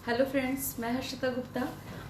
Hello friends, मैं हर्षिता गुप्ता।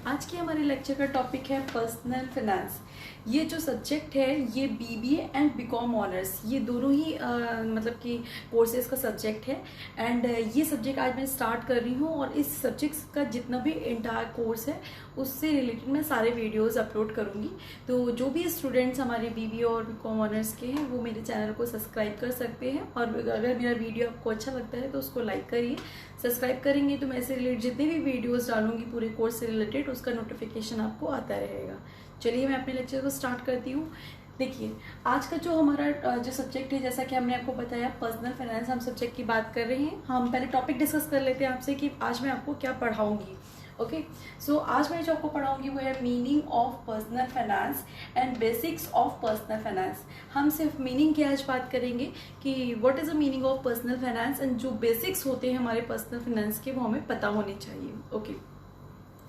आज के हमारे लेक्चर का टॉपिक है पर्सनल फाइनेंस। ये जो सब्जेक्ट है ये बीबीए एंड बीकॉम ऑनर्स ये दोनों ही मतलब कि कोर्सेज का सब्जेक्ट है। एंड ये सब्जेक्ट आज मैं स्टार्ट कर रही हूँ और इस सब्जेक्ट का जितना भी इंटायर कोर्स है उससे रिलेटेड मैं सारे वीडियोस अपलोड करूँगी। तो जो भी स्टूडेंट्स हमारे बीबीए और बीकॉम ऑनर्स के हैं वो मेरे चैनल को सब्सक्राइब कर सकते हैं, और अगर मेरा वीडियो आपको अच्छा लगता है तो उसको लाइक करिए। सब्सक्राइब करेंगे तो मैं इससे रिलेटेड जितने भी वीडियोस डालूंगी पूरे कोर्स से रिलेटेड उसका नोटिफिकेशन आपको आता रहेगा। चलिए मैं अपने लेक्चर को स्टार्ट करती हूँ। देखिए, आज का जो हमारा जो सब्जेक्ट है, जैसा कि हमने आपको बताया पर्सनल फाइनेंस हम सब्जेक्ट की बात कर रहे हैं। हम पहले टॉपिक डिस्कस कर लेते हैं आपसे कि आज मैं आपको क्या पढ़ाऊंगी। ओके, सो आज मैं जो आपको पढ़ाऊंगी वो है meaning of personal finance and basics of personal finance. हम सिर्फ मीनिंग की आज बात करेंगे कि what is the meaning of personal finance, and जो बेसिक्स होते हैं हमारे पर्सनल फाइनेंस के वो हमें पता होने चाहिए। ओके,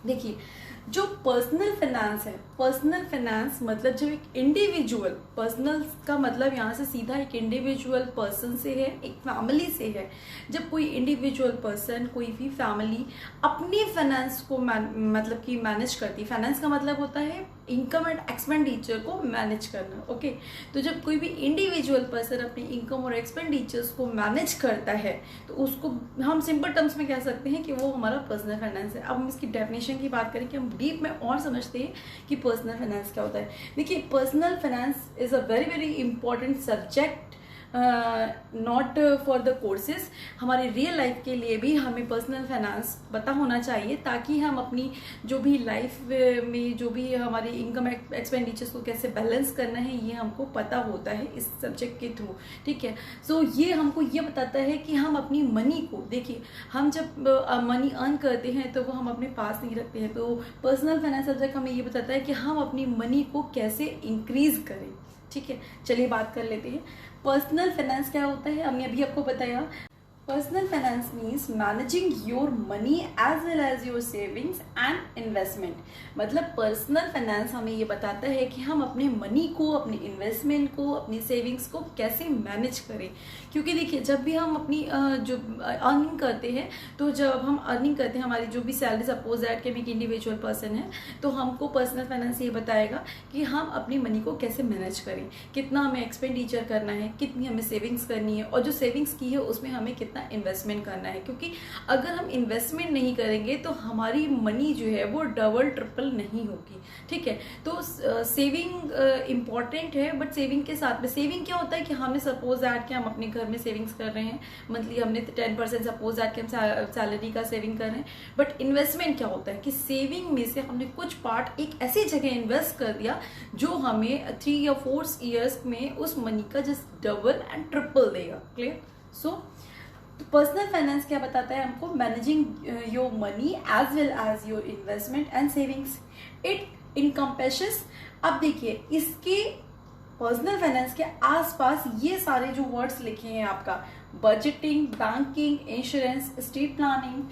देखिए, जो पर्सनल फाइनेंस है, पर्सनल फाइनेंस मतलब जब एक इंडिविजुअल, पर्सनल का मतलब यहाँ से सीधा एक इंडिविजुअल पर्सन से है, एक फैमिली से है। जब कोई इंडिविजुअल पर्सन, कोई भी फैमिली अपनी फाइनेंस को मतलब कि मैनेज करती है। फाइनेंस का मतलब होता है इनकम एंड एक्सपेंडिचर को मैनेज करना। ओके, तो जब कोई भी इंडिविजुअल पर्सन अपनी इनकम और एक्सपेंडिचर्स को मैनेज करता है तो उसको हम सिंपल टर्म्स में कह सकते हैं कि वो हमारा पर्सनल फाइनेंस है। अब हम इसकी डेफिनेशन की बात करें कि हम डीप में और समझते हैं कि पर्सनल फाइनेंस क्या होता है। देखिए, personal finance is a very very important subject, not for the courses. हमारी रियल लाइफ के लिए भी हमें पर्सनल फाइनेंस पता होना चाहिए ताकि हम अपनी जो भी लाइफ में जो भी हमारी इनकम एक्सपेंडिचर्स को कैसे बैलेंस करना है ये हमको पता होता है इस सब्जेक्ट के थ्रू। ठीक है, सो ये हमको ये बताता है कि हम अपनी मनी को, देखिए, हम जब मनी अर्न करते हैं तो वो हम अपने पास नहीं रखते हैं। तो पर्सनल फाइनेंस सब्जेक्ट हमें ये बताता है कि हम अपनी मनी को कैसे इंक्रीज करें। ठीक है, चलिए बात कर लेते हैं पर्सनल फाइनेंस क्या होता है। हमने अभी आपको बताया personal finance means managing your money as well as your savings and investment. मतलब पर्सनल फाइनेंस हमें ये बताता है कि हम अपने मनी को, अपने इन्वेस्टमेंट को, अपनी सेविंग्स को कैसे मैनेज करें। क्योंकि देखिए, जब भी हम अपनी जो अर्निंग करते हैं, तो जब हम अर्निंग करते हैं हमारी जो भी सैलरी, सपोज दैट कि हम एक इंडिविजुअल पर्सन है, तो हमको पर्सनल फाइनेंस ये बताएगा कि हम अपनी मनी को कैसे मैनेज करें, कितना हमें एक्सपेंडिचर करना है, कितनी हमें सेविंग्स करनी है, और जो सेविंग्स की है उसमें हमें कितना इन्वेस्टमेंट करना है। क्योंकि अगर हम इन्वेस्टमेंट नहीं करेंगे तो हमारी मनी जो है वो डबल ट्रिपल नहीं होगी। ठीक है, तो सेविंग इंपॉर्टेंट है, बट सेविंग के साथ में, सेविंग क्या होता है कि हमें सपोज दैट कि हम अपने घर में सेविंग्स कर रहे हैं, मंथली हमने 10% सपोज दैट कि हम सैलरी का सेविंग कर रहे हैं। बट इन्वेस्टमेंट क्या होता है कि सेविंग में से हमने कुछ पार्ट एक ऐसी जगह इन्वेस्ट कर दिया जो हमें 3 या 4 ईयर्स में उस मनी का जस्ट डबल एंड ट्रिपल देगा। क्लियर? सो पर्सनल फाइनेंस क्या बताता है हमको, managing your money as well as your investment and savings, it encompasses. अब देखिए, इसके पर्सनल फाइनेंस के आसपास ये सारे जो वर्ड्स लिखे हैं आपका, budgeting, banking, insurance, estate planning,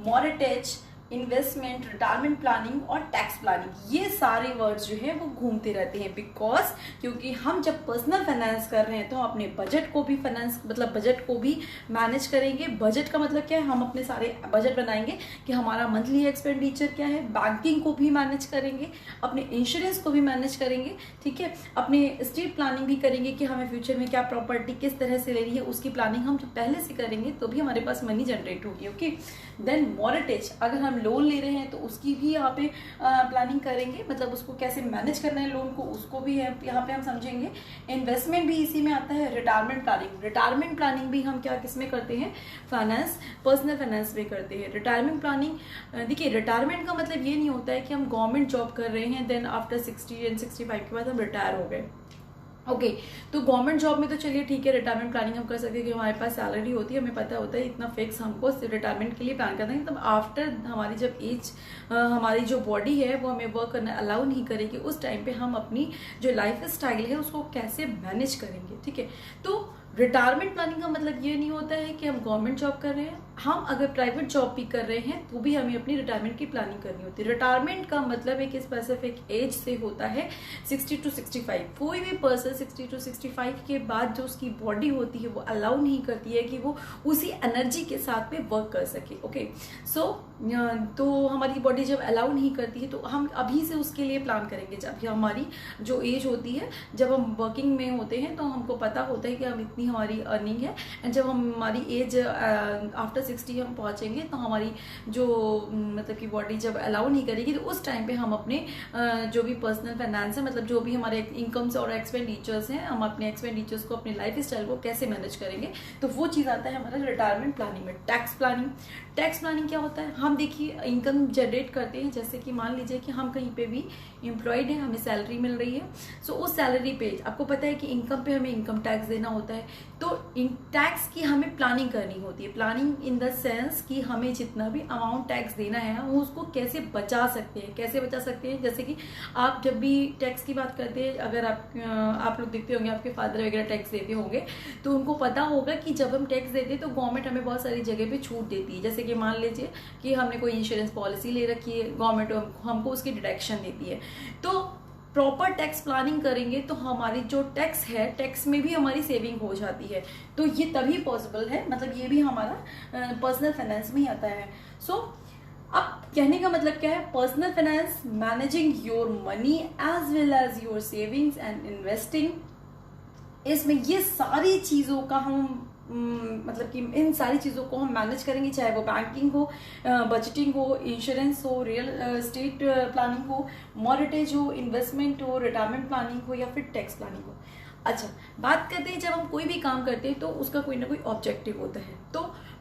mortgage, investment, retirement planning और टैक्स प्लानिंग, ये सारे वर्ड्स जो है वो घूमते रहते हैं। बिकॉज क्योंकि हम जब पर्सनल फाइनेंस कर रहे हैं तो हम अपने बजट को भी फाइनेंस, मतलब बजट को भी मैनेज करेंगे। बजट का मतलब क्या है, हम अपने सारे बजट बनाएंगे कि हमारा मंथली एक्सपेंडिचर क्या है, बैंकिंग को भी मैनेज करेंगे, अपने इंश्योरेंस को भी मैनेज करेंगे। ठीक है, अपने एस्टेट प्लानिंग भी करेंगे कि हमें फ्यूचर में क्या प्रॉपर्टी किस तरह से लेनी है, उसकी प्लानिंग हम जब पहले से करेंगे तो भी हमारे पास मनी जनरेट होगी। ओके, देन मॉर्गेज, अगर हम लोन ले रहे हैं तो उसकी भी यहाँ पे प्लानिंग करेंगे, मतलब उसको कैसे मैनेज करना है लोन को, उसको भी यहाँ पे हम समझेंगे। इन्वेस्टमेंट भी इसी में आता है। रिटायरमेंट प्लानिंग, रिटायरमेंट प्लानिंग भी हम क्या किस में करते हैं, फाइनेंस, पर्सनल फाइनेंस में करते हैं रिटायरमेंट प्लानिंग। देखिए, रिटायरमेंट का मतलब ये नहीं होता है कि हम गवर्नमेंट जॉब कर रहे हैं देन आफ्टर 60 एंड 65 के बाद हम रिटायर हो गए। ओके, तो गवर्नमेंट जॉब में तो चलिए ठीक है, रिटायरमेंट प्लानिंग हम कर सकते हैं कि हमारे पास सैलरी होती है, हमें पता होता है इतना फिक्स हमको रिटायरमेंट के लिए प्लान करना है। तब आफ्टर हमारी जब एज, हमारी जो बॉडी है वो हमें वर्क करना अलाउ नहीं करेगी, उस टाइम पे हम अपनी जो लाइफ स्टाइल है उसको कैसे मैनेज करेंगे। ठीक है, तो रिटायरमेंट प्लानिंग का मतलब ये नहीं होता है कि हम गवर्नमेंट जॉब कर रहे हैं हम अगर प्राइवेट जॉब भी कर रहे हैं तो भी हमें अपनी रिटायरमेंट की प्लानिंग करनी होती है। रिटायरमेंट का मतलब एक स्पेसिफिक एज से होता है 60 to 65। कोई भी पर्सन 60 to 65 के बाद जो उसकी बॉडी होती है वो अलाउ नहीं करती है कि वो उसी एनर्जी के साथ में वर्क कर सके। ओके, सो तो हमारी बॉडी जब अलाउ नहीं करती है तो हम अभी से उसके लिए प्लान करेंगे। जब हमारी जो एज होती है, जब हम वर्किंग में होते हैं तो हमको पता होता है कि हम इतनी हमारी अर्निंग है, एंड जब हमारी एज आफ्टर 60 हम पहुंचेंगे तो हमारी जो मतलब कि बॉडी जब अलाउ नहीं करेगी तो उस टाइम पे हम अपने जो भी पर्सनल फाइनेंस है, मतलब जो भी हमारे इनकम्स और एक्सपेंडिचर्स हैं, हम अपने एक्सपेंडिचर्स को, अपने लाइफ स्टाइल को कैसे मैनेज करेंगे, तो वो चीज़ आता है हमारा रिटायरमेंट प्लानिंग में। टैक्स प्लानिंग, टैक्स प्लानिंग क्या होता है? हम देखिए इनकम जनरेट करते हैं, जैसे कि मान लीजिए कि हम कहीं पे भी एम्प्लॉयड है, हमें सैलरी मिल रही है, सो उस सैलरी पे आपको पता है कि इनकम पे हमें इनकम टैक्स देना होता है, तो टैक्स की हमें प्लानिंग करनी होती है। प्लानिंग इन द सेंस कि हमें जितना भी अमाउंट टैक्स देना है हम उसको कैसे बचा सकते हैं, कैसे बचा सकते हैं। जैसे कि आप जब भी टैक्स की बात करते हैं, अगर आप लोग देखते होंगे, आपके फादर वगैरह टैक्स देते होंगे, तो उनको पता होगा कि जब हम टैक्स देते हैं तो गवर्नमेंट हमें बहुत सारी जगह पे छूट देती है। जैसे कि मान लीजिए कि हमने कोई इंश्योरेंस पॉलिसी ले रखी है, गवर्नमेंट हमको उसकी डिडक्शन देती है। तो प्रॉपर टैक्स प्लानिंग करेंगे तो हमारी जो टैक्स है, टैक्स में भी हमारी सेविंग हो जाती है। तो ये तभी पॉसिबल है, मतलब ये भी हमारा पर्सनल फाइनेंस में ही आता है। सो अब कहने का मतलब क्या है? Personal finance, managing your money as well as your savings and investing. इसमें ये सारी चीजों का हम मतलब कि इन सारी चीज़ों को हम मैनेज करेंगे, चाहे वो बैंकिंग हो, बजटिंग हो, इंश्योरेंस हो, रियल एस्टेट प्लानिंग हो, मॉर्गेज हो, इन्वेस्टमेंट हो, रिटायरमेंट प्लानिंग हो, या फिर टैक्स प्लानिंग हो। अच्छा, बात करते हैं जब हम कोई भी काम करते हैं तो उसका कोई ना कोई ऑब्जेक्टिव होता है। तो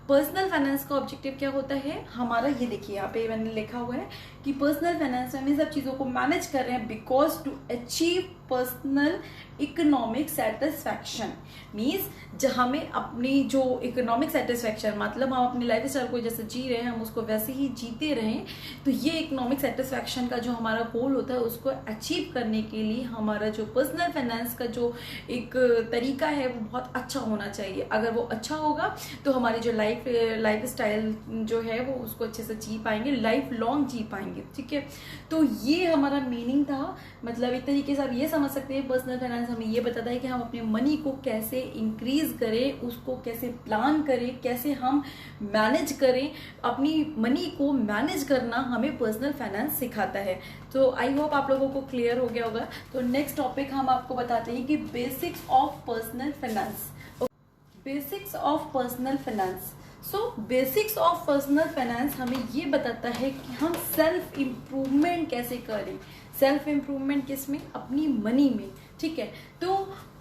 पर्सनल फाइनेंस का ऑब्जेक्टिव क्या होता है हमारा? ये देखिए यहाँ पे मैंने लिखा हुआ है कि पर्सनल फाइनेंस में हम इन सब चीज़ों को मैनेज कर रहे हैं because to achieve personal economic satisfaction. Means हमें अपनी जो इकोनॉमिक सेटिस्फैक्शन, मतलब हम अपनी लाइफ स्टाइल को जैसे जी रहे हैं हम उसको वैसे ही जीते रहें, तो ये इकोनॉमिक सेटिस्फैक्शन का जो हमारा गोल होता है उसको अचीव करने के लिए हमारा जो पर्सनल फाइनेंस का जो एक तरीका है वो बहुत अच्छा होना चाहिए। अगर वो अच्छा होगा तो हमारी जो लाइफ स्टाइल जो है वो उसको अच्छे से जी पाएंगे, लाइफ लॉन्ग जी पाएंगे। ठीक है, तो ये हमारा मीनिंग था। मतलब एक तरीके से आप ये समझ सकते हैं पर्सनल फाइनेंस हमें ये बताता है कि हम अपने मनी को कैसे इंक्रीज करें, उसको कैसे प्लान करें, कैसे हम मैनेज करें। अपनी मनी को मैनेज करना हमें पर्सनल फाइनेंस सिखाता है। तो आई होप आप लोगों को क्लियर हो गया होगा। तो नेक्स्ट टॉपिक हम आपको बताते हैं कि basics of personal finance. Basics of personal finance. So basics of personal finance हमें ये बताता है कि हम सेल्फ इम्प्रूवमेंट कैसे करें। सेल्फ इम्प्रूवमेंट किस में? अपनी मनी में। ठीक है, तो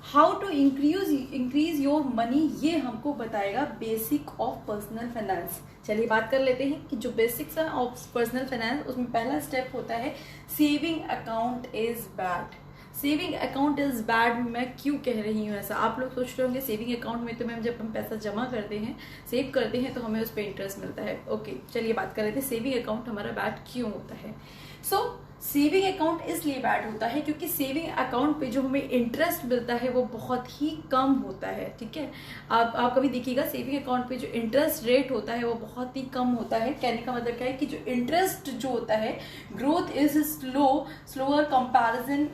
how to increase your money, ये हमको बताएगा बेसिक ऑफ पर्सनल फाइनेंस। चलिए बात कर लेते हैं कि जो बेसिक्स है ऑफ पर्सनल फाइनेंस, उसमें पहला स्टेप होता है saving account is bad. Saving account is bad, मैं क्यों कह रही हूँ ऐसा? आप लोग सोच रहे होंगे सेविंग अकाउंट में तो मैम जब हम पैसा जमा करते हैं, सेव करते हैं, तो हमें उस पर इंटरेस्ट मिलता है। ओके, चलिए बात कर लेते हैं सेविंग अकाउंट हमारा बैड क्यों होता है। सो सेविंग अकाउंट इसलिए बैड होता है क्योंकि सेविंग अकाउंट पे जो हमें इंटरेस्ट मिलता है वो बहुत ही कम होता है। ठीक है, आप कभी देखिएगा सेविंग अकाउंट पे जो इंटरेस्ट रेट होता है वो बहुत ही कम होता है। कहने का मतलब क्या है कि जो इंटरेस्ट जो होता है, growth is slower comparison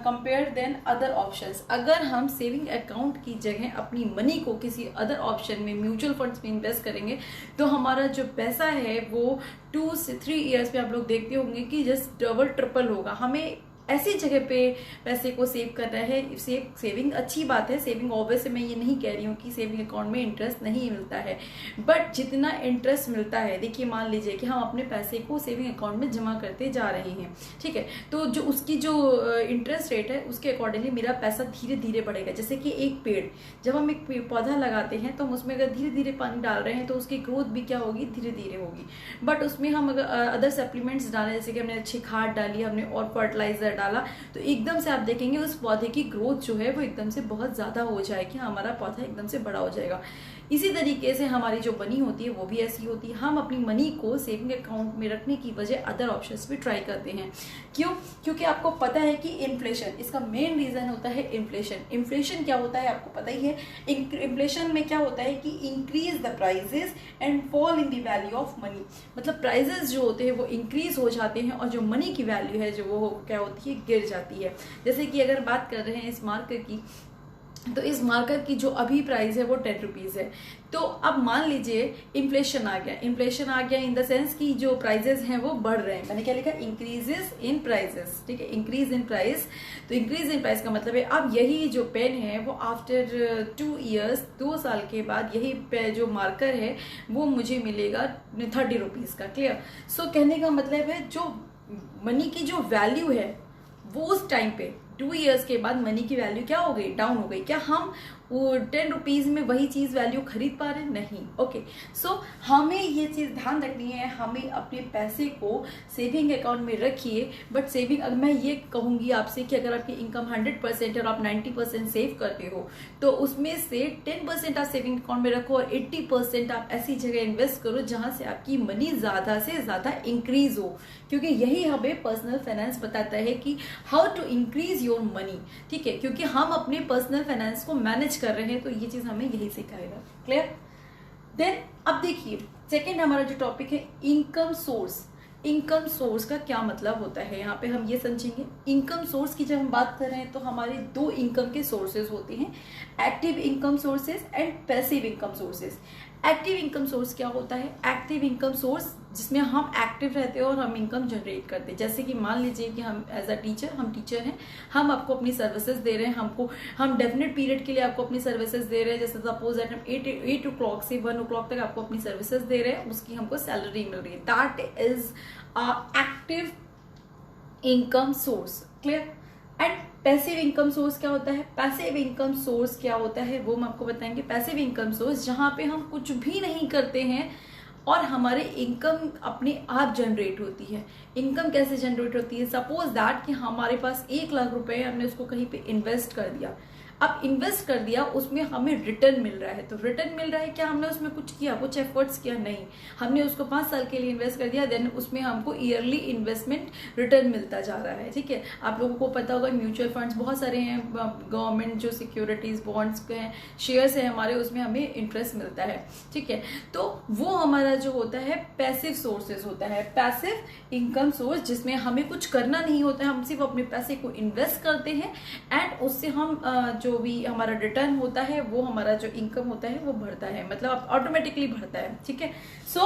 compare than other options. अगर हम सेविंग अकाउंट की जगह अपनी मनी को किसी अदर ऑप्शन में, म्यूचुअल फंड्स में इन्वेस्ट करेंगे, तो हमारा जो पैसा है वो 2 से 3 ईयर्स में आप लोग देखते होंगे कि जस्ट डबल ट्रिपल होगा। हमें ऐसी जगह पे पैसे को सेव करना है। सेविंग अच्छी बात है, सेविंग ऑब्वियस मैं ये नहीं कह रही हूँ कि सेविंग अकाउंट में इंटरेस्ट नहीं मिलता है, बट जितना इंटरेस्ट मिलता है, देखिए मान लीजिए कि हम अपने पैसे को सेविंग अकाउंट में जमा करते जा रहे हैं। ठीक है, तो जो उसकी जो इंटरेस्ट रेट है उसके अकॉर्डिंगली मेरा पैसा धीरे धीरे बढ़ेगा। जैसे कि एक पेड़, जब हम एक पौधा लगाते हैं तो हम उसमें अगर धीरे धीरे पानी डाल रहे हैं तो उसकी ग्रोथ भी क्या होगी? धीरे धीरे होगी। बट उसमें हम अगर अदर सप्लीमेंट्स डालें, जैसे कि हमने अच्छी खाद डाली, हमने और फर्टिलाइजर डाला, तो एकदम से आप देखेंगे उस पौधे की ग्रोथ जो है वो एकदम से बहुत ज्यादा हो जाएगी, हमारा पौधा एकदम से बड़ा हो जाएगा। इसी तरीके से हमारी जो मनी होती है वो भी ऐसी होती है। हम अपनी मनी को सेविंग अकाउंट में रखने की वजह अदर ऑप्शंस भी ट्राई करते हैं। क्यों? क्योंकि आपको पता है कि इन्फ्लेशन, इसका मेन रीजन होता है इन्फ्लेशन। इन्फ्लेशन क्या होता है आपको पता ही है। इन्फ्लेशन में क्या होता है कि increase the prices and fall in the value of money, मतलब प्राइजेस जो होते हैं वो इंक्रीज हो जाते हैं और जो मनी की वैल्यू है जो वो क्या होती है, गिर जाती है। जैसे कि अगर बात कर रहे हैं इस मार्कर की, तो इस मार्कर की जो अभी प्राइस है वो 10 रुपीज़ है। तो अब मान लीजिए इन्फ्लेशन आ गया, इन्फ्लेशन आ गया इन द सेंस कि जो प्राइजेस हैं वो बढ़ रहे हैं। मैंने क्या लिखा, इंक्रीजेस इन प्राइजेस, ठीक है, इंक्रीज इन प्राइस। तो इंक्रीज इन प्राइस का मतलब है अब यही जो पेन है वो आफ्टर 2 ईयर्स, 2 साल के बाद यही जो मार्कर है वो मुझे मिलेगा 30 रुपीज़ का। क्लियर? सो कहने का मतलब है जो मनी की जो वैल्यू है वो उस टाइम पे 2 ईयर्स के बाद मनी की वैल्यू क्या हो गई, डाउन हो गई। क्या हम वो 10 रुपीज में वही चीज वैल्यू खरीद पा रहे हैं? नहीं। ओके, सो हमें ये चीज ध्यान रखनी है, हमें अपने पैसे को सेविंग अकाउंट में रखिए। बट सेविंग, अगर मैं ये कहूंगी आपसे कि अगर आपकी इनकम 100% और आप 90% सेव करते हो तो उसमें से 10% आप सेविंग अकाउंट में रखो और 80% आप ऐसी जगह इन्वेस्ट करो जहां से आपकी मनी ज्यादा से ज्यादा इंक्रीज हो। क्योंकि यही हमें पर्सनल फाइनेंस बताता है कि how to increase your money. ठीक है, क्योंकि हम अपने पर्सनल फाइनेंस को मैनेज कर रहे हैं तो ये चीज हमें यही सिखाएगा। क्लियर? देन अब देखिए सेकंड हमारा जो टॉपिक है इनकम सोर्स। इनकम सोर्स का क्या मतलब होता है, यहाँ पे हम ये समझेंगे। इनकम सोर्स की जब हम बात कर रहे हैं तो हमारे 2 इनकम के सोर्सेज होते हैं, active income sources and passive income sources. Active income source क्या होता है? एक्टिव इनकम सोर्स जिसमें हम एक्टिव रहते हैं और हम इनकम जनरेट करते हैं। जैसे कि मान लीजिए कि हम एज अ टीचर, हम टीचर हैं, हम आपको अपनी सर्विसेज दे रहे हैं, हम डेफिनेट पीरियड के लिए आपको अपनी सर्विसेज दे रहे हैं। जैसे सपोज दैट हम 8 o'clock से 1 o'clock तक आपको अपनी सर्विसेज दे रहे हैं, उसकी हमको सैलरी मिल रही है। That is active income source. Clear? And passive income source क्या होता है? पैसिव इनकम सोर्स क्या होता है वो हम आपको बताएंगे। पैसिव इनकम सोर्स जहां पे हम कुछ भी नहीं करते हैं और हमारे इनकम अपने आप जनरेट होती है। इनकम कैसे जनरेट होती है? सपोज दैट कि हमारे पास 1 लाख रुपए, हमने उसको कहीं पे इन्वेस्ट कर दिया। अब इन्वेस्ट कर दिया, उसमें हमें रिटर्न मिल रहा है। तो रिटर्न मिल रहा है, क्या हमने उसमें कुछ किया, कुछ एफर्ट्स किया? नहीं। हमने उसको 5 साल के लिए इन्वेस्ट कर दिया, देन उसमें हमको ईयरली इन्वेस्टमेंट रिटर्न मिलता जा रहा है। ठीक है, आप लोगों को पता होगा म्यूचुअल फंड्स बहुत सारे हैं, गवर्नमेंट जो सिक्योरिटीज बॉन्ड्स के हैं, शेयर्स है हमारे, उसमें हमें इंटरेस्ट मिलता है। ठीक है, तो वो हमारा जो होता है पैसिव सोर्सेज होता है, पैसिव इनकम सोर्स, जिसमें हमें कुछ करना नहीं होता है, हम सिर्फ अपने पैसे को इन्वेस्ट करते हैं एंड उससे हम जो भी हमारा रिटर्न होता है, वो हमारा जो इनकम होता है वो बढ़ता है, मतलब ऑटोमेटिकली बढ़ता है। ठीक है, सो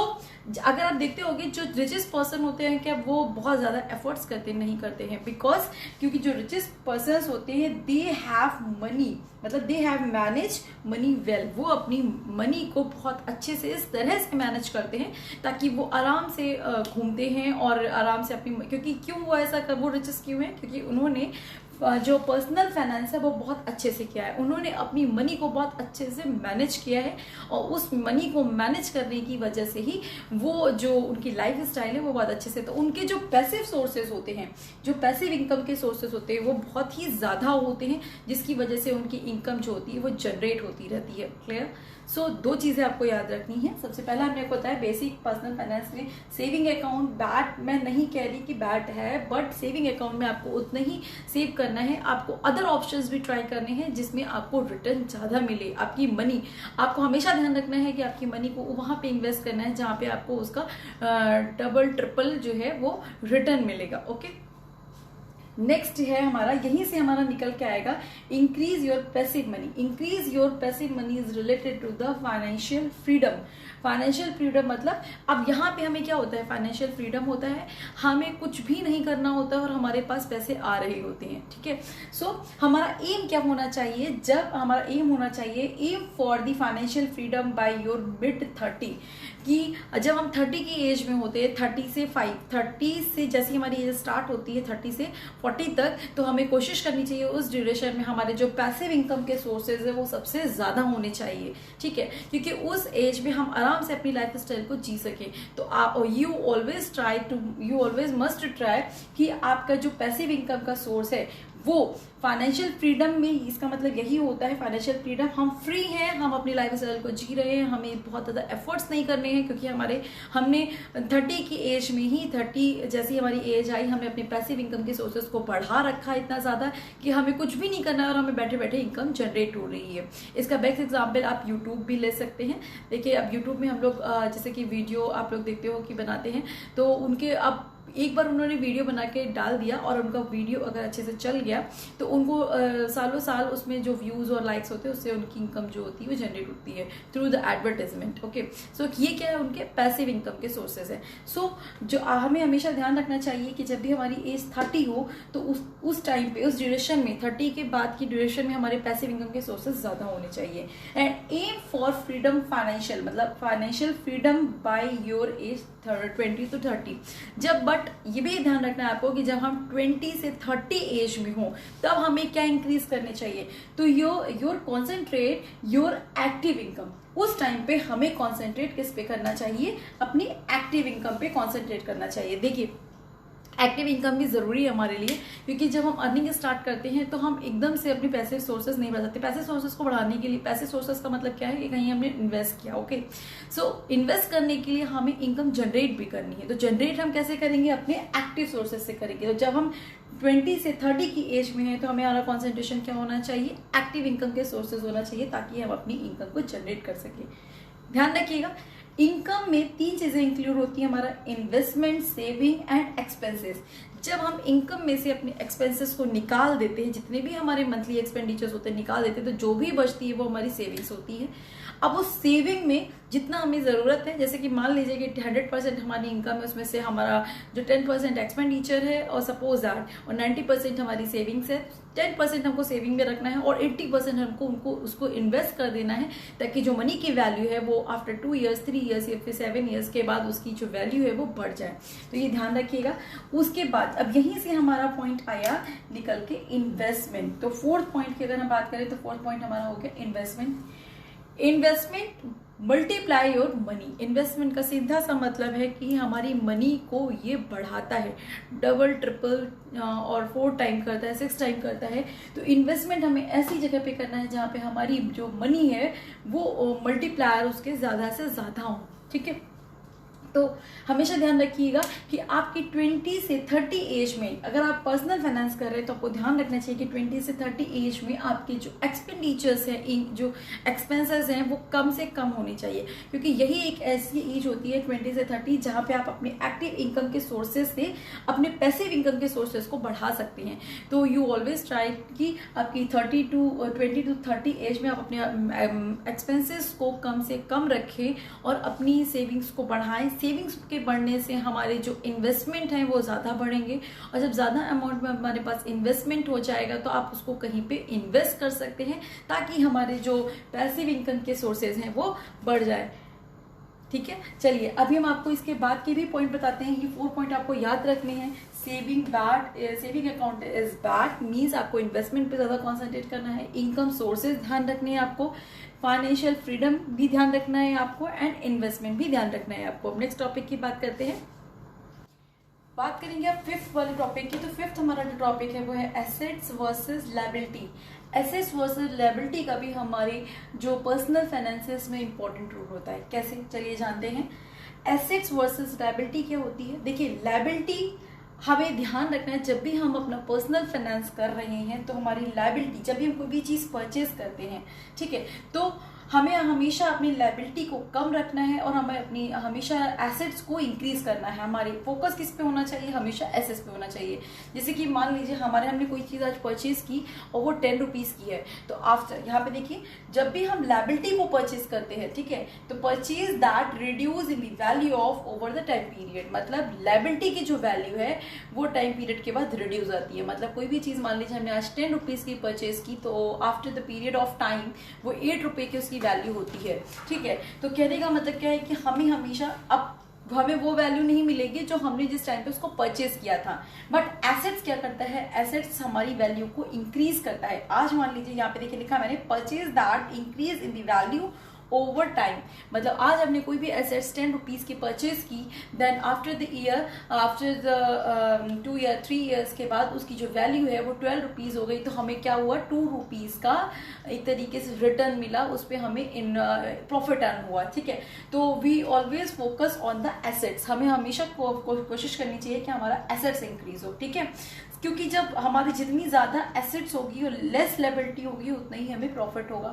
अगर आप देखते होंगे जो रिचेस्ट पर्सन होते हैं क्या वो बहुत ज्यादा एफर्ट्स नहीं करते हैं, बिकॉज क्योंकि जो रिचेस्ट पर्सन होते हैं दे हैव मनी, मतलब they have manage money well. वो अपनी मनी को बहुत अच्छे से इस तरह से मैनेज करते हैं ताकि वो आराम से घूमते हैं और आराम से अपनी, क्योंकि क्यों वो ऐसा कर, वो रिचेस्ट क्यों है? क्योंकि उन्होंने जो पर्सनल फाइनेंस है वो बहुत अच्छे से किया है, उन्होंने अपनी मनी को बहुत अच्छे से मैनेज किया है और उस मनी को मैनेज करने की वजह से ही वो जो उनकी लाइफ स्टाइल है वो बहुत अच्छे से, तो उनके जो पैसिव सोर्सेज होते हैं, जो पैसिव इनकम के सोर्सेज होते हैं वो बहुत ही ज्यादा होते हैं, जिसकी वजह से उनकी इनकम जो होती है वो जनरेट होती रहती है। क्लियर? सो 2 चीजें आपको याद रखनी है। सबसे पहला हमने आपको बताया बेसिक पर्सनल फाइनेंस में सेविंग अकाउंट बैड, मैं नहीं कह रही कि बैड है, बट सेविंग अकाउंट में आपको उतना ही सेव करना है, आपको अदर ऑप्शंस भी ट्राई करने हैं जिसमें आपको रिटर्न ज्यादा मिले। आपकी मनी, आपको हमेशा ध्यान रखना है कि आपकी मनी को वहां पे इन्वेस्ट करना है जहां पे आपको उसका डबल ट्रिपल जो है वो रिटर्न मिलेगा। ओके, नेक्स्ट है हमारा, यहीं से हमारा निकल के आएगा increase your passive money. Increase your passive money is related to the financial freedom. Financial freedom मतलब अब यहाँ पे हमें क्या होता है, फाइनेंशियल फ्रीडम होता है हमें कुछ भी नहीं करना होता है और हमारे पास पैसे आ रहे होते हैं। ठीक है, सो हमारा एम क्या होना चाहिए? जब हमारा एम होना चाहिए aim for the financial freedom by your mid 30, कि जब हम 30 की एज में होते हैं, 30 से जैसे हमारी एज स्टार्ट होती है 30 से 40 तक, तो हमें कोशिश करनी चाहिए उस ड्यूरेशन में हमारे जो पैसिव इनकम के सोर्सेज है वो सबसे ज्यादा होने चाहिए। ठीक है, क्योंकि उस एज में हम आराम से अपनी लाइफ स्टाइल को जी सके। तो आप यू ऑलवेज मस्ट ट्राई कि आपका जो पैसिव इनकम का सोर्स है वो फाइनेंशियल फ्रीडम में इसका मतलब यही होता है, फाइनेंशियल फ्रीडम, हम फ्री हैं, हम अपनी लाइफ स्टाइल को जी रहे हैं, हमें बहुत ज़्यादा एफर्ट्स नहीं करने हैं, क्योंकि हमने 30 की एज में ही 30 जैसी हमारी एज आई, हमने अपने पैसिव इनकम के सोर्सेज को बढ़ा रखा है इतना ज़्यादा कि हमें कुछ भी नहीं करना है और हमें बैठे बैठे इनकम जनरेट हो रही है। इसका बेस्ट एग्जाम्पल आप यूट्यूब भी ले सकते हैं। देखिए अब यूट्यूब में हम लोग जैसे कि वीडियो आप लोग देखते हो कि बनाते हैं, तो उनके अब एक बार उन्होंने वीडियो बना के डाल दिया और उनका वीडियो अगर अच्छे से चल गया तो उनको सालों साल उसमें जो व्यूज़ और लाइक्स होते हैं उससे उनकी इनकम जो होती है वो जनरेट होती है थ्रू द एडवर्टाइजमेंट। ओके, सो ये क्या है, उनके पैसिव इनकम के सोर्सेज है। सो जो हमें हमेशा ध्यान रखना चाहिए कि जब भी हमारी एज 30 हो तो उस टाइम पे, उस ड्यूरेशन में, 30 के बाद की ड्यूरेशन में हमारे पैसिव इनकम के सोर्सेज ज़्यादा होने चाहिए। And aim for freedom financial, मतलब financial freedom by your age 20 to 30। जब बट ये भी ध्यान रखना है आपको कि जब हम 20 से 30 एज में हो तब हमें क्या इंक्रीज करने चाहिए, तो your concentrate your active income. उस टाइम पे हमें कॉन्सेंट्रेट किस पे करना चाहिए, अपनी एक्टिव इनकम पे कॉन्सेंट्रेट करना चाहिए। देखिए एक्टिव इनकम भी जरूरी है हमारे लिए, क्योंकि जब हम अर्निंग स्टार्ट करते हैं तो हम एकदम से अपने पैसे सोर्सेज नहीं बढ़ा सकते। पैसे सोर्सेज को बढ़ाने के लिए, पैसे सोर्सेज का मतलब क्या है कि कहीं हमने इन्वेस्ट किया। ओके, सो इन्वेस्ट करने के लिए हमें इनकम जनरेट भी करनी है। तो जनरेट हम कैसे करेंगे, अपने एक्टिव सोर्सेज से करेंगे। तो जब हम 20 से 30 की एज में है तो हमें हमारा कॉन्सेंट्रेशन क्या होना चाहिए, एक्टिव इनकम के सोर्सेज होना चाहिए, ताकि हम अपनी इनकम को जनरेट कर सके। ध्यान रखिएगा, इनकम में 3 चीजें इंक्लूड होती है, हमारा इन्वेस्टमेंट, सेविंग एंड एक्सपेंसेस। जब हम इनकम में से अपने एक्सपेंसेस को निकाल देते हैं, जितने भी हमारे मंथली एक्सपेंडिचर्स होते हैं निकाल देते हैं, तो जो भी बचती है वो हमारी सेविंग्स होती है। अब उस सेविंग में जितना हमें ज़रूरत है, जैसे कि मान लीजिए कि 100% हमारी इनकम है, उसमें से हमारा जो 10% एक्सपेंडिचर है और सपोज दैट और 90% हमारी सेविंग्स है, 10% हमको सेविंग में रखना है और 80% हमको उसको इन्वेस्ट कर देना है, ताकि जो मनी की वैल्यू है वो आफ्टर 2 ईयर्स, 3 ईयर्स या फिर 7 ईयर्स के बाद उसकी जो वैल्यू है वो बढ़ जाए। तो ये ध्यान रखिएगा। उसके बाद अब यहीं से हमारा पॉइंट आया निकल के इन्वेस्टमेंट। तो 4th पॉइंट की अगर हम बात करें तो 4th पॉइंट हमारा हो गया investment. Investment multiply your money. Investment का सीधा सा मतलब है कि हमारी मनी को ये बढ़ाता है, डबल, ट्रिपल और 4 टाइम करता है, 6 टाइम करता है। तो इन्वेस्टमेंट हमें ऐसी जगह पे करना है जहाँ पे हमारी जो मनी है वो मल्टीप्लायर उसके ज़्यादा से ज़्यादा हो। ठीक है, तो हमेशा ध्यान रखिएगा कि आपकी 20 से 30 एज में अगर आप पर्सनल फाइनेंस कर रहे हैं तो आपको ध्यान रखना चाहिए कि 20 से 30 एज में आपके जो एक्सपेंडिचर्स हैं, जो एक्सपेंसेस हैं, वो कम से कम होनी चाहिए, क्योंकि यही एक ऐसी एज होती है 20 से 30 जहां पे आप अपने एक्टिव इनकम के सोर्सेज से अपने पैसिव इनकम के सोर्सेज को बढ़ा सकते हैं। तो यू ऑलवेज ट्राई कि आपकी 20 to 30 एज में आप अपने एक्सपेंसेस को कम से कम रखें और अपनी सेविंग्स को बढ़ाएं। सेविंग्स के बढ़ने से हमारे जो इन्वेस्टमेंट हैं वो ज़्यादा बढ़ेंगे, और जब ज़्यादा अमाउंट में हमारे पास इन्वेस्टमेंट हो जाएगा तो आप उसको कहीं पे इन्वेस्ट कर सकते हैं, ताकि हमारे जो पैसिव इनकम के सोर्सेज हैं वो बढ़ जाए। ठीक है, चलिए अभी हम आपको इसके बाद के भी पॉइंट बताते हैं। ये 4 पॉइंट आपको याद रखने हैं। Saving account is bad means आपको इन्वेस्टमेंट पे ज़्यादा कॉन्सेंट्रेट करना है। इनकम सोर्सेज ध्यान रखने हैं आपको, फाइनेंशियल फ्रीडम भी ध्यान रखना है आपको, एंड इन्वेस्टमेंट भी ध्यान रखना है आपको। अब नेक्स्ट टॉपिक की बात करते हैं। बात करेंगे अब 5th वाले टॉपिक की। तो 5th हमारा जो टॉपिक है वो है assets versus liability. Assets versus liability का भी हमारे जो पर्सनल फाइनेंसेस में इंपॉर्टेंट रोल होता है। कैसे, चलिए जानते हैं। एसेट्स वर्सेस लायबिलिटी क्या होती है। देखिए लायबिलिटी हमें ध्यान रखना है, जब भी हम अपना पर्सनल फाइनेंस कर रहे हैं तो हमारी लायबिलिटी, जब भी हम कोई भी चीज़ परचेज करते हैं, ठीक है, तो हमें हमेशा अपनी लायबिलिटी को कम रखना है और हमें अपनी हमेशा एसेट्स को इंक्रीज करना है। हमारी फोकस किस पे होना चाहिए, हमेशा एसेट्स पे होना चाहिए। जैसे कि मान लीजिए हमने कोई चीज़ आज परचेज की और वो 10 रुपीज़ की है, तो आफ्टर यहाँ पे देखिए जब भी हम लायबिलिटी को परचेज करते हैं, ठीक है, तो purchase that reduce in the value of over the time period. मतलब लायबिलिटी की जो वैल्यू है वो टाइम पीरियड के बाद रिड्यूस आती है। मतलब कोई भी चीज़ मान लीजिए हमने आज 10 रुपीज़ की परचेज की, तो after the period of time वो 8 रुपये की उसकी वैल्यू होती है। ठीक है, तो कहने का मतलब क्या है कि हमें हमेशा अब हमें वो वैल्यू नहीं मिलेगी जो हमने जिस टाइम पे उसको परचेज किया था। बट एसेट्स क्या करता है, एसेट्स हमारी वैल्यू को इंक्रीज करता है। आज मान लीजिए यहाँ पे देखिए लिखा मैंने, purchase that increase in the value over time. मतलब आज हमने कोई भी एसेट्स 10 रुपीज की परचेज की, then after the year, after the 2 या 3 ईयर्स के बाद उसकी जो वैल्यू है वो 12 रुपीज हो गई, तो हमें क्या हुआ, 2 रुपीज का एक तरीके से रिटर्न मिला, उस पर हमें इन प्रॉफिट अर्न हुआ। ठीक है, तो we always focus on the assets. हमें हमेशा कोशिश करनी चाहिए कि हमारा एसेट्स इंक्रीज हो। ठीक है, क्योंकि जब हमारी जितनी ज्यादा एसेट्स होगी और लेस लायबिलिटी होगी उतना ही हमें प्रॉफिट होगा।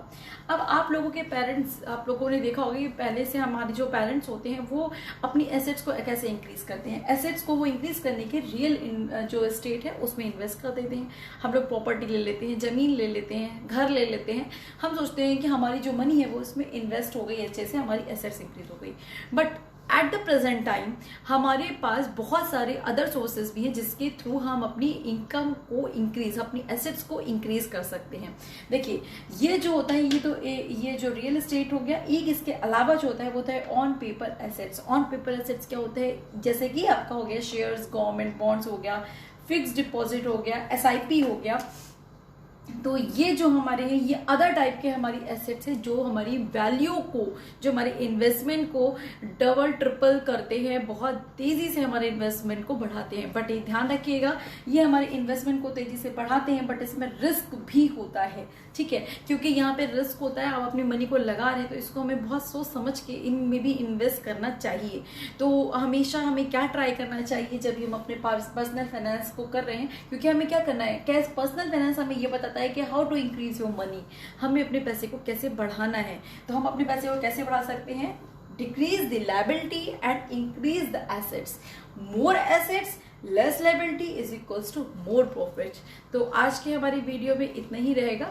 अब आप लोगों के पेरेंट्स, आप लोगों ने देखा होगा कि पहले से हमारे जो पेरेंट्स होते हैं वो अपनी एसेट्स को कैसे इंक्रीज करते हैं। एसेट्स को वो इंक्रीज करने के रियल जो एस्टेट है उसमें इन्वेस्ट कर देते हैं। हम लोग प्रॉपर्टी ले लेते हैं, जमीन ले लेते हैं, घर ले लेते हैं। हम सोचते हैं कि हमारी जो मनी है वो उसमें इन्वेस्ट हो गई, अच्छे से हमारी एसेट्स इंक्रीज हो गई। But at the present time हमारे पास बहुत सारे अदर सोर्सेज भी हैं जिसके थ्रू हम अपनी इनकम को इंक्रीज, अपनी एसेट्स को इंक्रीज कर सकते हैं। देखिए, ये जो होता है ये जो रियल एस्टेट हो गया, एक इसके अलावा जो होता है वो होता है on paper assets. On paper assets क्या होते हैं, जैसे कि आपका हो गया शेयर्स, गवर्नमेंट बॉन्ड्स हो गया, फिक्स डिपॉजिट हो गया, SIP हो गया। तो ये जो हमारे हैं ये अदर टाइप के हमारी एसेट्स हैं जो हमारी वैल्यू को, जो हमारे इन्वेस्टमेंट को डबल ट्रिपल करते हैं, बहुत तेजी से हमारे इन्वेस्टमेंट को बढ़ाते हैं। बट ये ध्यान रखिएगा, ये हमारे इन्वेस्टमेंट को तेजी से बढ़ाते हैं बट इसमें रिस्क भी होता है। ठीक है, क्योंकि यहाँ पे रिस्क होता है, आप अपनी मनी को लगा रहे हैं तो इसको हमें बहुत सोच समझ के इनमें भी इन्वेस्ट करना चाहिए। तो हमेशा हमें क्या ट्राई करना चाहिए जब हम अपने पर्सनल फाइनेंस को कर रहे हैं, क्योंकि हमें क्या करना है, कैसे पर्सनल फाइनेंस हमें ये बताता है कि how to increase your money, हमें अपने पैसे को कैसे बढ़ाना है। तो हम अपने पैसे को कैसे बढ़ा सकते हैं, decrease the liability and increase the assets. More assets less liability is equals to more profit. तो आज के हमारी वीडियो में इतना ही रहेगा।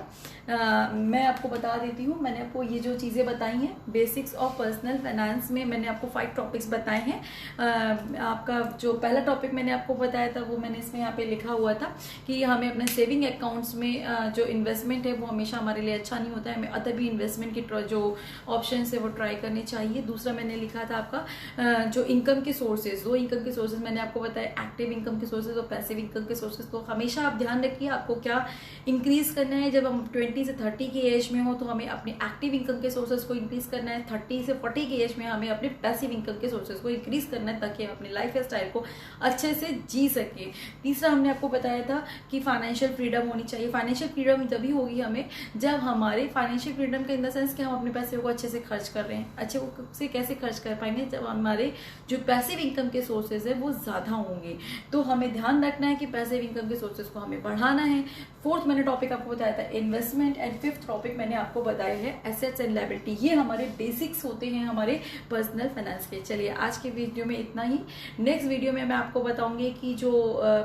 मैं आपको बता देती हूँ, मैंने आपको ये जो चीज़ें बताई हैं बेसिक्स ऑफ पर्सनल फाइनेंस में, मैंने आपको 5 टॉपिक्स बताए हैं। आपका जो पहला टॉपिक मैंने आपको बताया था वो मैंने इसमें यहाँ पे लिखा हुआ था कि हमें अपने सेविंग अकाउंट्स में जो इन्वेस्टमेंट है वो हमेशा हमारे लिए अच्छा नहीं होता है, हमें अदर भी इन्वेस्टमेंट की जो ऑप्शन है वो ट्राई करने चाहिए। दूसरा मैंने लिखा था आपका जो इनकम के सोर्सेज, 2 इनकम के सोर्सेज मैंने आपको बताया, एक्टिव इनकम के सोर्सेज और पैसिव इनकम के सोर्सेज। तो हमेशा आप ध्यान रखिए आपको क्या इंक्रीज करना है। जब हम 20 से 30 की एज में हो तो हमें अपने एक्टिव इनकम के सोर्सेज को इंक्रीज करना है, 30 से 40 की एज में हमें अपने पैसिव इनकम के सोर्सेज को इंक्रीज करना है ताकि हम अपनी लाइफ स्टाइल को अच्छे से जी सके। तीसरा हमने आपको बताया था कि फाइनेंशियल फ्रीडम होनी चाहिए। फाइनेंशियल फ्रीडम तभी होगी हमें जब हमारे फाइनेंशियल फ्रीडम का इन द सेंस कि हम अपने पैसे को अच्छे से खर्च कर रहे हैं। अच्छे से कैसे खर्च कर पाएंगे, जब हमारे जो पैसिव इनकम के सोर्सेज है वो ज्यादा होंगे। तो हमें ध्यान रखना है कि पैसिव इनकम के सोर्सेज को हमें बढ़ाना है। 4th मैंने टॉपिक आपको बताया था इन्वेस्टमेंट, एंड 5th टॉपिक मैंने आपको बताया है एसेट्स एंड लायबिलिटी। ये हमारे बेसिक्स होते हैं हमारे पर्सनल फाइनेंस के। चलिए आज के वीडियो में इतना ही। नेक्स्ट वीडियो में मैं आपको बताऊंगी कि जो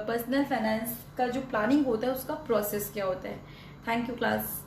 पर्सनल फाइनेंस का जो प्लानिंग होता है उसका प्रोसेस क्या होता है। Thank you class.